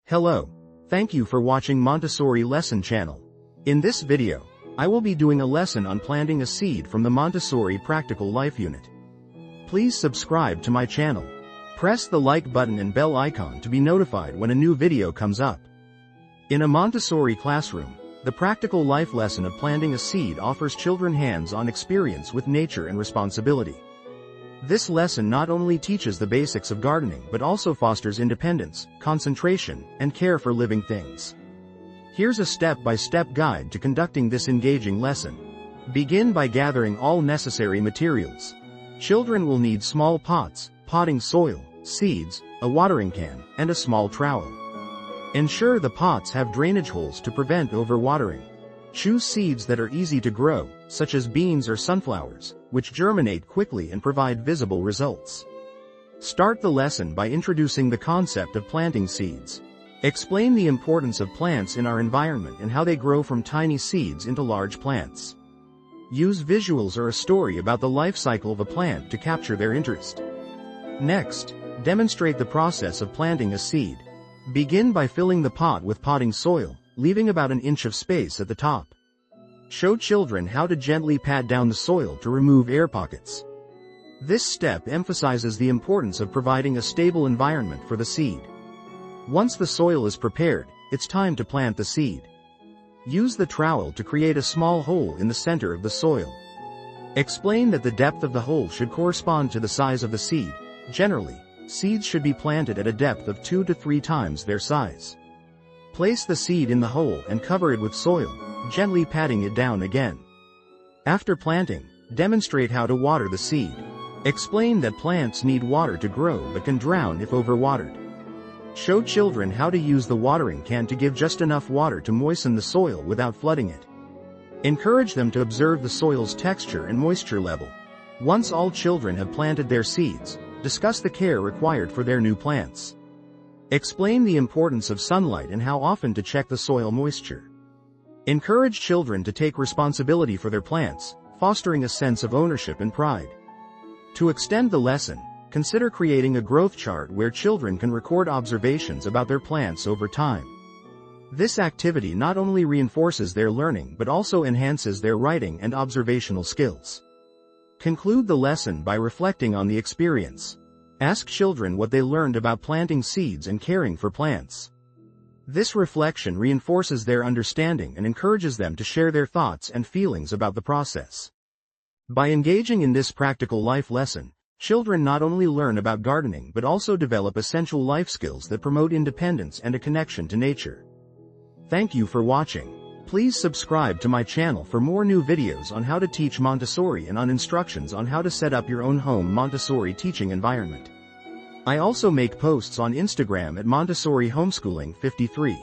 Hello. Thank you for watching Montessori Lesson Channel. In this video, I will be doing a lesson on planting a seed from the Montessori Practical Life Unit. Please subscribe to my channel. Press the like button and bell icon to be notified when a new video comes up. In a Montessori classroom, the practical life lesson of planting a seed offers children hands-on experience with nature and responsibility. This lesson not only teaches the basics of gardening but also fosters independence, concentration, and care for living things. Here's a step-by-step guide to conducting this engaging lesson. Begin by gathering all necessary materials. Children will need small pots, potting soil, seeds, a watering can, and a small trowel. Ensure the pots have drainage holes to prevent overwatering. Choose seeds that are easy to grow, such as beans or sunflowers, which germinate quickly and provide visible results. Start the lesson by introducing the concept of planting seeds. Explain the importance of plants in our environment and how they grow from tiny seeds into large plants. Use visuals or a story about the life cycle of a plant to capture their interest. Next, demonstrate the process of planting a seed. Begin by filling the pot with potting soil, leaving about an inch of space at the top. Show children how to gently pat down the soil to remove air pockets. This step emphasizes the importance of providing a stable environment for the seed. Once the soil is prepared, it's time to plant the seed. Use the trowel to create a small hole in the center of the soil. Explain that the depth of the hole should correspond to the size of the seed. Generally, seeds should be planted at a depth of 2 to 3 times their size. Place the seed in the hole and cover it with soil, gently patting it down again. After planting, demonstrate how to water the seed. Explain that plants need water to grow but can drown if overwatered. Show children how to use the watering can to give just enough water to moisten the soil without flooding it. Encourage them to observe the soil's texture and moisture level. Once all children have planted their seeds, discuss the care required for their new plants. Explain the importance of sunlight and how often to check the soil moisture. Encourage children to take responsibility for their plants, fostering a sense of ownership and pride. To extend the lesson, consider creating a growth chart where children can record observations about their plants over time. This activity not only reinforces their learning but also enhances their writing and observational skills. Conclude the lesson by reflecting on the experience. Ask children what they learned about planting seeds and caring for plants. This reflection reinforces their understanding and encourages them to share their thoughts and feelings about the process. By engaging in this practical life lesson, children not only learn about gardening but also develop essential life skills that promote independence and a connection to nature. Thank you for watching. Please subscribe to my channel for more new videos on how to teach Montessori and on instructions on how to set up your own home Montessori teaching environment. I also make posts on Instagram at Montessori Homeschooling 53.